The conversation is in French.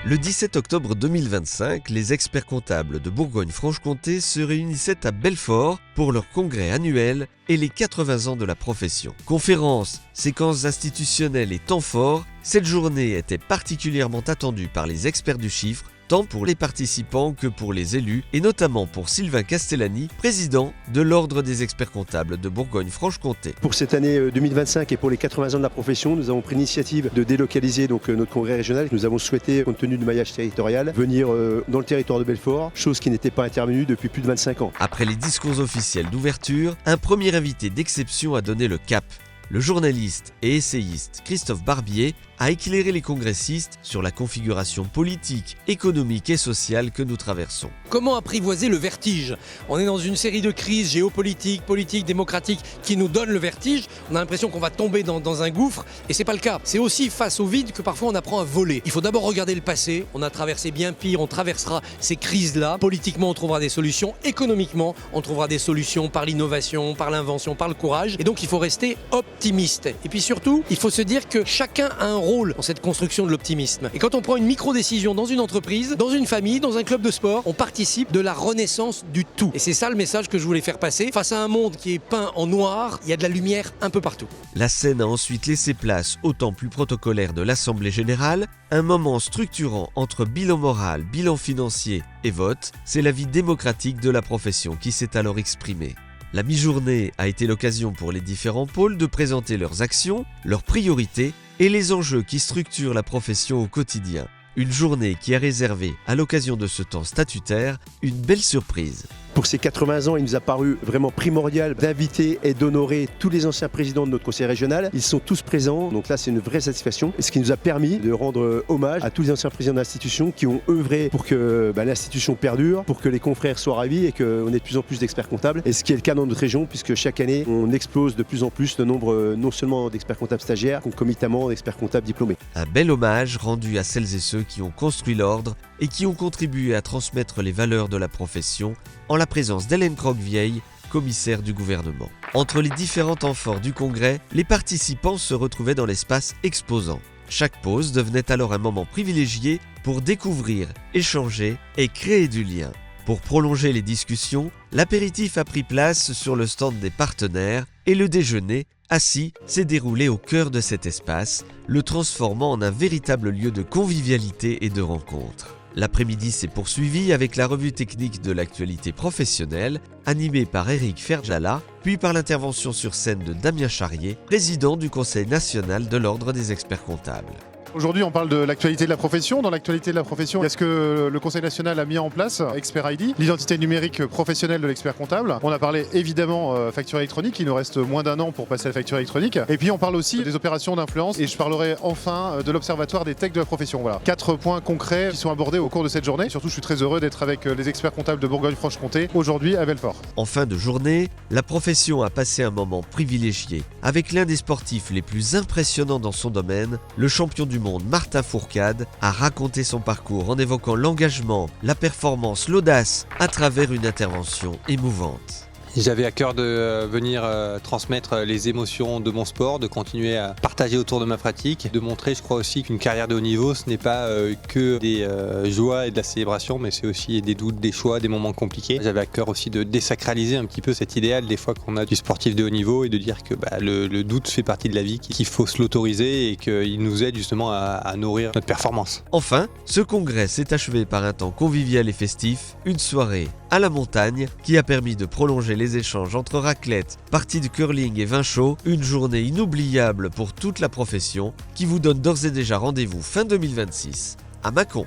Le 17 octobre 2025, les experts comptables de Bourgogne-Franche-Comté se réunissaient à Belfort pour leur congrès annuel et les 80 ans de la profession. Conférences, séquences institutionnelles et temps forts, cette journée était particulièrement attendue par les experts du chiffre, tant pour les participants que pour les élus, et notamment pour Sylvain Castellani, président de l'Ordre des experts comptables de Bourgogne-Franche-Comté. Pour cette année 2025 et pour les 80 ans de la profession, nous avons pris l'initiative de délocaliser notre congrès régional. Nous avons souhaité, compte tenu du maillage territorial, venir dans le territoire de Belfort, chose qui n'était pas intervenue depuis plus de 25 ans. Après les discours officiels d'ouverture, un premier invité d'exception a donné le cap. Le journaliste et essayiste Christophe Barbier a éclairé les congressistes sur la configuration politique, économique et sociale que nous traversons. Comment apprivoiser le vertige ? On est dans une série de crises géopolitiques, politiques, démocratiques qui nous donnent le vertige. On a l'impression qu'on va tomber dans un gouffre et c'est pas le cas. C'est aussi face au vide que parfois on apprend à voler. Il faut d'abord regarder le passé. On a traversé bien pire, on traversera ces crises-là. Politiquement, on trouvera des solutions. Économiquement, on trouvera des solutions par l'innovation, par l'invention, par le courage. Et donc il faut rester optimiste. Et puis surtout, il faut se dire que chacun a un rôle dans cette construction de l'optimisme. Et quand on prend une micro-décision dans une entreprise, dans une famille, dans un club de sport, on participe de la renaissance du tout. Et c'est ça le message que je voulais faire passer. Face à un monde qui est peint en noir, il y a de la lumière un peu partout. La scène a ensuite laissé place au temps plus protocolaire de l'Assemblée générale, un moment structurant entre bilan moral, bilan financier et vote. C'est la vie démocratique de la profession qui s'est alors exprimée. La mi-journée a été l'occasion pour les différents pôles de présenter leurs actions, leurs priorités et les enjeux qui structurent la profession au quotidien. Une journée qui a réservé, à l'occasion de ce temps statutaire, une belle surprise. Pour ces 80 ans, il nous a paru vraiment primordial d'inviter et d'honorer tous les anciens présidents de notre conseil régional. Ils sont tous présents, donc là c'est une vraie satisfaction. Et ce qui nous a permis de rendre hommage à tous les anciens présidents de l'institution qui ont œuvré pour que l'institution perdure, pour que les confrères soient ravis et qu'on ait de plus en plus d'experts comptables. Et ce qui est le cas dans notre région, puisque chaque année on explose de plus en plus le nombre non seulement d'experts comptables stagiaires, concomitamment d'experts comptables diplômés. Un bel hommage rendu à celles et ceux qui ont construit l'ordre et qui ont contribué à transmettre les valeurs de la profession en la présence d'Hélène Croquevieille, commissaire du gouvernement. Entre les différents temps forts du congrès, les participants se retrouvaient dans l'espace exposant. Chaque pause devenait alors un moment privilégié pour découvrir, échanger et créer du lien. Pour prolonger les discussions, l'apéritif a pris place sur le stand des partenaires et le déjeuner, assis, s'est déroulé au cœur de cet espace, le transformant en un véritable lieu de convivialité et de rencontre. L'après-midi s'est poursuivi avec la revue technique de l'actualité professionnelle, animée par Éric Ferjala, puis par l'intervention sur scène de Damien Charrier, président du Conseil national de l'Ordre des experts comptables. Aujourd'hui, on parle de l'actualité de la profession. Dans l'actualité de la profession, il y a ce que le Conseil national a mis en place, Expert ID, l'identité numérique professionnelle de l'expert comptable. On a parlé évidemment facture électronique, il nous reste moins d'un an pour passer à la facture électronique. Et puis on parle aussi des opérations d'influence et je parlerai enfin de l'Observatoire des techs de la profession. Voilà, 4 points concrets qui sont abordés au cours de cette journée. Surtout, je suis très heureux d'être avec les experts comptables de Bourgogne-Franche-Comté aujourd'hui à Belfort. En fin de journée, la profession a passé un moment privilégié avec l'un des sportifs les plus impressionnants dans son domaine, le champion du monde Martin Fourcade a raconté son parcours en évoquant l'engagement, la performance, l'audace à travers une intervention émouvante. J'avais à cœur de venir transmettre les émotions de mon sport, de continuer à partager autour de ma pratique, de montrer, je crois aussi qu'une carrière de haut niveau, ce n'est pas que des joies et de la célébration, mais c'est aussi des doutes, des choix, des moments compliqués. J'avais à cœur aussi de désacraliser un petit peu cet idéal des fois qu'on a du sportif de haut niveau et de dire que le doute fait partie de la vie, qu'il faut se l'autoriser et qu'il nous aide justement à nourrir notre performance. Enfin, ce congrès s'est achevé par un temps convivial et festif, une soirée à la montagne qui a permis de prolonger les échanges entre raclette, parties de curling et vin chaud, une journée inoubliable pour toute la profession qui vous donne d'ores et déjà rendez-vous fin 2026 à Mâcon.